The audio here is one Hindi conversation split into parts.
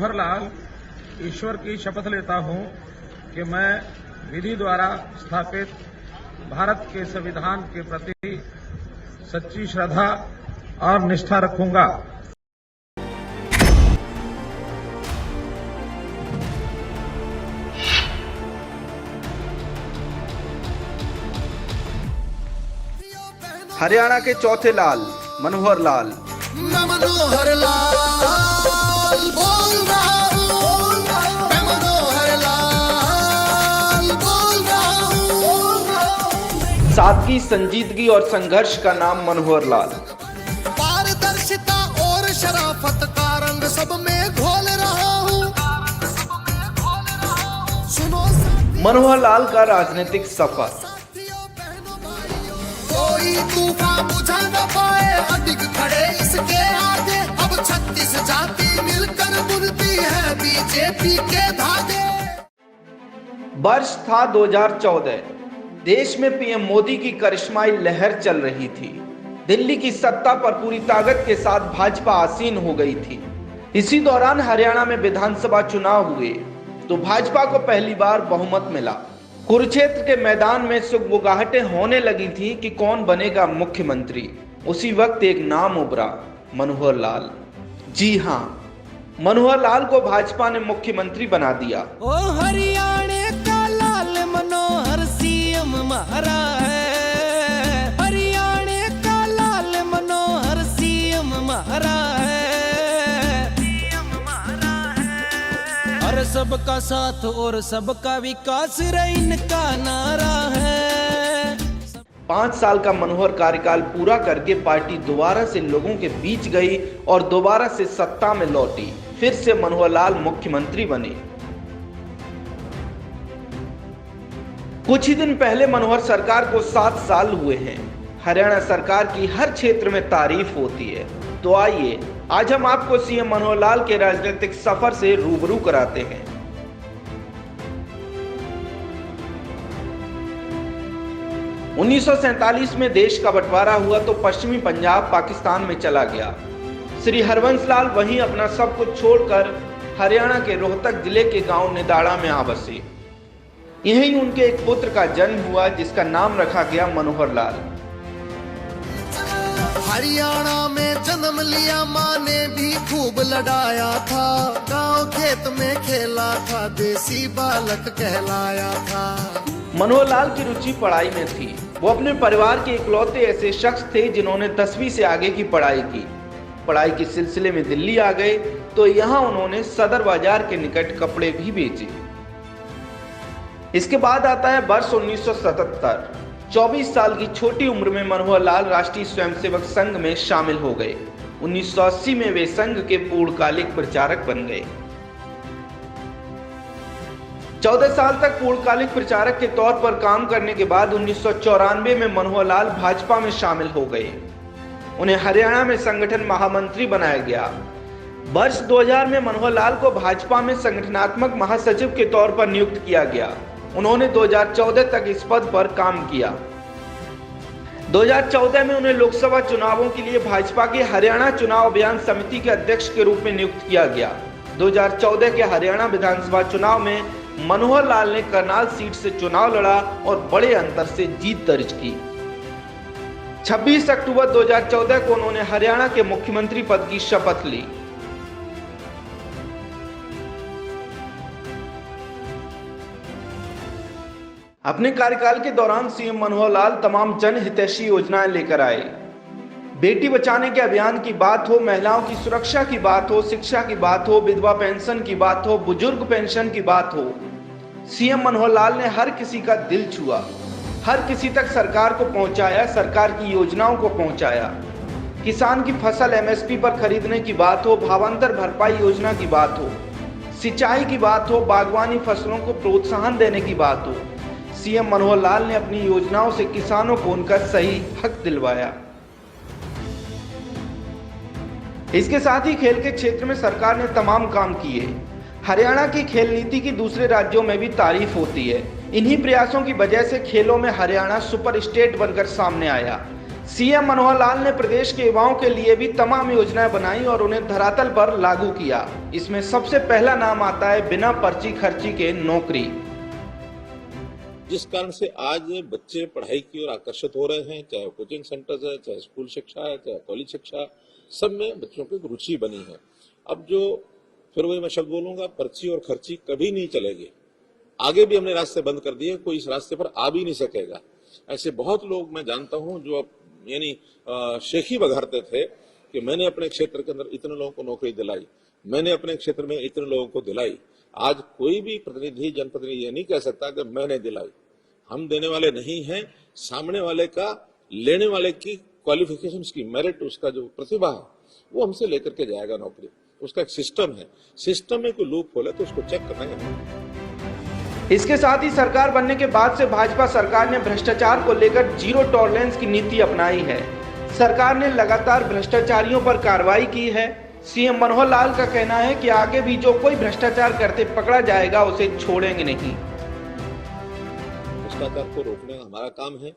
मनोहर लाल ईश्वर की शपथ लेता हूं कि मैं विधि द्वारा स्थापित भारत के संविधान के प्रति सच्ची श्रद्धा और निष्ठा रखूंगा। हरियाणा के चौथे लाल मनोहर लाल। मैं मनोहर लाल बोल रहा हूँ, मैं मनोहर लाल बोल रहा हूँ। सादगी, संजीदगी और संघर्ष का नाम मनोहर लाल। पारदर्शिता और शराफत का रंग सब में घोल रहा हूँ। सुनो मनोहर लाल का राजनीतिक सफर। कोई तूफान बुझा न पाए, अडिग खड़े इसके आगे। अब 36 जाति मिलकर बुनती है बीजेपी के धागे। वर्ष था 2014। देश में पीएम मोदी की करिश्माई लहर चल रही थी। दिल्ली की सत्ता पर पूरी ताकत के साथ भाजपा आसीन हो गई थी। इसी दौरान हरियाणा में विधानसभा चुनाव हुए तो भाजपा को पहली बार बहुमत मिला। कुरुक्षेत्र के मैदान में सुगबुगाहटें होने लगी थी कि कौन बनेगा मुख्यमंत्री। उसी वक्त एक नाम उभरा, मनोहर लाल। जी हां, मनोहर लाल को भाजपा ने मुख्यमंत्री बना दिया। ओ हरियाणा का लाल मनोहर सीएम महारा है, हरियाणा का लाल मनोहर सीएम महारा है, और सबका साथ और सबका विकास इनका नारा है। 5 साल का मनोहर कार्यकाल पूरा करके पार्टी दोबारा से लोगों के बीच गई और दोबारा से सत्ता में लौटी। फिर से मनोहर लाल मुख्यमंत्री बने। कुछ ही दिन पहले मनोहर सरकार को 7 साल हुए हैं। हरियाणा सरकार की हर क्षेत्र में तारीफ होती है। तो आइए आज हम आपको सीएम मनोहर लाल के राजनीतिक सफर से रूबरू कराते हैं। उन्नीस सौ 1947 में देश का बंटवारा हुआ तो पश्चिमी पंजाब पाकिस्तान में चला गया। श्री हरवंश लाल वहीं अपना सब कुछ छोड़कर हरियाणा के रोहतक जिले के गांव निदाड़ा में आ बसे। यहीं उनके एक पुत्र का जन्म हुआ जिसका नाम रखा गया मनोहर लाल। हरियाणा में जन्म लिया, माँ ने भी खूब लड़ाया था। गांव खेत में खेला था, देसी बालक कहलाया था। मनोहर लाल की रुचि पढ़ाई में थी। वो अपने परिवार के इकलौते ऐसे शख्स थे जिन्होंने 10वीं से आगे की पढ़ाई की। पढ़ाई के सिलसिले में दिल्ली आ गए तो यहाँ उन्होंने सदर बाजार के निकट कपड़े भी बेचे। इसके बाद आता है वर्ष 1977। 24 साल की छोटी उम्र में मनोहर लाल राष्ट्रीय स्वयंसेवक संघ में शामिल हो गए। 1980 में वे संघ के पूर्णकालिक प्रचारक बन गए। 14 साल तक पूर्णकालिक प्रचारक के तौर पर काम करने के बाद 1994 में मनोहर लाल भाजपा में शामिल हो गए। उन्हें हरियाणा में संगठन महामंत्री बनाया गया। वर्ष 2000 में मनोहर लाल को भाजपा में संगठनात्मक महासचिव के तौर पर नियुक्त किया गया। उन्होंने 2014 तक इस पद पर काम किया। 2014 में उन्हें लोकसभा चुनावों के लिए भाजपा की हरियाणा चुनाव अभियान समिति के अध्यक्ष के रूप में नियुक्त किया गया। 2014 के हरियाणा विधानसभा चुनाव में मनोहर लाल ने करनाल सीट से चुनाव लड़ा और बड़े अंतर से जीत दर्ज की। 26 अक्टूबर 2014 को उन्होंने हरियाणा के मुख्यमंत्री पद की शपथ ली। अपने कार्यकाल के दौरान सीएम मनोहर लाल तमाम जनहितैषी योजनाएं लेकर आए। बेटी बचाने के अभियान की बात हो, महिलाओं की सुरक्षा की बात हो, शिक्षा की बात हो, विधवा पेंशन की बात हो, बुजुर्ग पेंशन की बात हो, सीएम मनोहर लाल ने हर किसी का दिल छुआ, हर किसी तक सरकार को पहुंचाया, सरकार की योजनाओं को पहुंचाया। किसान की फसल एमएसपी पर खरीदने की बात हो, भावांतर भरपाई योजना की बात हो, सिंचाई की बात हो, बागवानी फसलों को प्रोत्साहन देने की बात हो, सीएम मनोहर लाल ने अपनी योजनाओं से किसानों को उनका सही हक दिलवाया। इसके साथ ही खेल के क्षेत्र में सरकार ने तमाम काम किए। हरियाणा की खेल नीति की दूसरे राज्यों में भी तारीफ होती है। इन्हीं प्रयासों की वजह से खेलों में हरियाणा सुपर स्टेट बनकर सामने आया। सीएम मनोहर लाल ने प्रदेश के युवाओं के लिए भी तमाम योजनाएं बनाई और उन्हें धरातल पर लागू किया। इसमें सबसे पहला नाम आता है बिना पर्ची खर्ची के नौकरी। जिस कारण से आज बच्चे पढ़ाई की ओर आकर्षित हो रहे हैं, चाहे कोचिंग सेंटर्स है, चाहे स्कूल शिक्षा है, चाहे कॉलेज शिक्षा, सब में बच्चों की रुचि बनी है। अब जो फिर वही मैं शब्द बोलूंगा, पर्ची और खर्ची कभी नहीं चलेगी। आगे भी हमने रास्ते बंद कर दिए, कोई इस रास्ते पर आ भी नहीं सकेगा। ऐसे बहुत लोग मैं जानता हूं जो अब यानी शेखी बघारते थे कि मैंने अपने क्षेत्र के अंदर इतने लोगों को नौकरी दिलाई, मैंने अपने क्षेत्र में इतने लोगों को दिलाई। आज कोई भी प्रतिनिधि, जनप्रतिनिधि ये नहीं कह सकता कि मैंने दिलाई। हम देने वाले नहीं हैं, सामने वाले का, लेने वाले की क्वालिफिकेशंस की, मेरिट, उसका जो प्रतिभा है वो हमसे लेकर के जाएगा नौकरी। उसका एक सिस्टम है, सिस्टम में कोई लूप होल है तो उसको चेक करना है। इसके साथ ही सरकार बनने के बाद से भाजपा सरकार ने भ्रष्टाचार को लेकर जीरो टॉलरेंस की नीति अपनाई है। सरकार ने लगातार भ्रष्टाचारियों पर कार्रवाई की है। सीएम मनोहर लाल का कहना है कि आगे भी जो कोई भ्रष्टाचार करते पकड़ा जाएगा उसे छोड़ेंगे नहीं। भ्रष्टाचार को रोकने का हमारा काम है।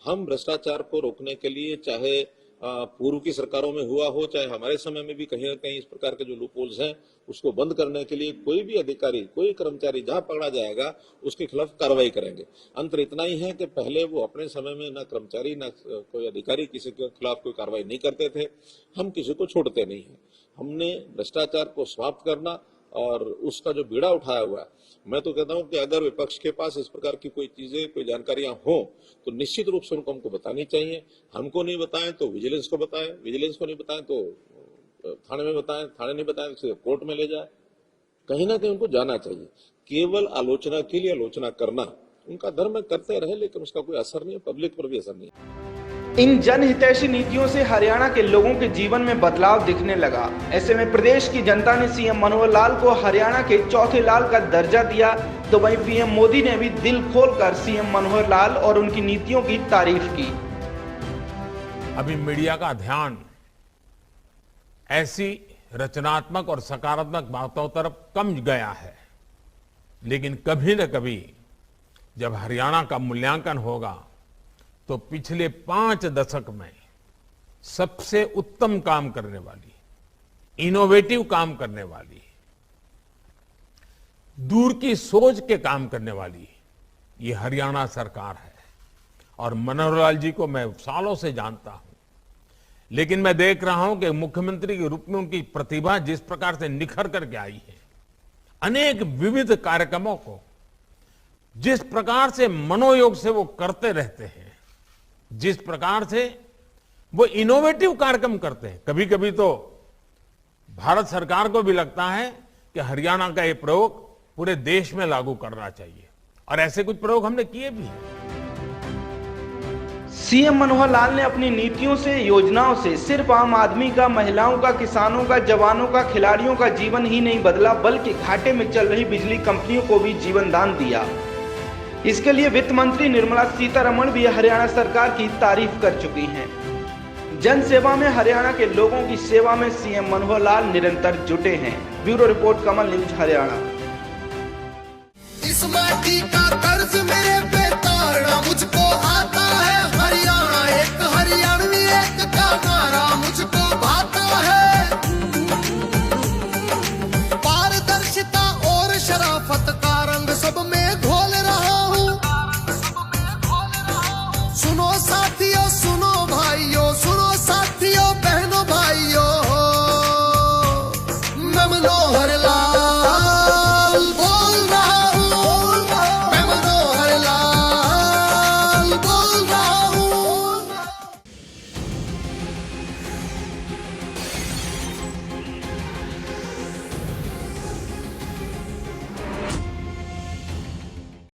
हम भ्रष्टाचार को रोकने के लिए चाहे पूर्व की सरकारों में हुआ हो, चाहे हमारे समय में भी कहीं न कहीं इस प्रकार के जो लूपहोल्स हैं उसको बंद करने के लिए कोई भी अधिकारी, कोई कर्मचारी जहां पकड़ा जाएगा उसके खिलाफ कार्रवाई करेंगे। अंतर इतना ही है कि पहले वो अपने समय में न कर्मचारी न कोई अधिकारी किसी के खिलाफ कोई कार्रवाई नहीं करते थे। हम किसी को छोड़ते नहीं है। हमने भ्रष्टाचार को समाप्त करना और उसका जो बीड़ा उठाया हुआ है, मैं तो कहता हूं कि अगर विपक्ष के पास इस प्रकार की कोई चीजें, कोई जानकारियां हो तो निश्चित रूप से उनको हमको बतानी चाहिए। हमको नहीं बताएं तो विजिलेंस को बताएं, विजिलेंस को नहीं बताएं तो थाने में बताएं, थाने नहीं बताएं तो कोर्ट में ले जाए। कहीं ना कहीं उनको जाना चाहिए। केवल आलोचना के लिए आलोचना करना उनका धर्म करते रहे, लेकिन उसका कोई असर नहीं है, पब्लिक पर भी असर नहीं है। इन जनहितैषी नीतियों से हरियाणा के लोगों के जीवन में बदलाव दिखने लगा। ऐसे में प्रदेश की जनता ने सीएम मनोहर लाल को हरियाणा के चौथे लाल का दर्जा दिया, तो वहीं पीएम मोदी ने भी दिल खोलकर सीएम मनोहर लाल और उनकी नीतियों की तारीफ की। अभी मीडिया का ध्यान ऐसी रचनात्मक और सकारात्मक बातों तरफ कम गया है, लेकिन कभी न कभी जब हरियाणा का मूल्यांकन होगा तो पिछले 5 दशक में सबसे उत्तम काम करने वाली, इनोवेटिव काम करने वाली, दूर की सोच के काम करने वाली ये हरियाणा सरकार है। और मनोहर लाल जी को मैं सालों से जानता हूं, लेकिन मैं देख रहा हूं कि मुख्यमंत्री के रूप में उनकी प्रतिभा जिस प्रकार से निखर करके आई है, अनेक विविध कार्यक्रमों को जिस प्रकार से मनोयोग से वो करते रहते हैं, जिस प्रकार से वो इनोवेटिव कार्यक्रम करते हैं, कभी कभी तो भारत सरकार को भी लगता है कि हरियाणा का ये प्रयोग पूरे देश में लागू करना चाहिए, और ऐसे कुछ प्रयोग हमने किए भी हैं। सीएम मनोहर लाल ने अपनी नीतियों से, योजनाओं से सिर्फ आम आदमी का, महिलाओं का, किसानों का, जवानों का, खिलाड़ियों का जीवन ही नहीं बदला, बल्कि घाटे में चल रही बिजली कंपनियों को भी जीवन दान दिया। इसके लिए वित्त मंत्री निर्मला सीतारमण भी हरियाणा सरकार की तारीफ कर चुकी हैं। जन सेवा में, हरियाणा के लोगों की सेवा में सीएम मनोहर लाल निरंतर जुटे हैं। ब्यूरो रिपोर्ट, कमल न्यूज, हरियाणा। इस माटी का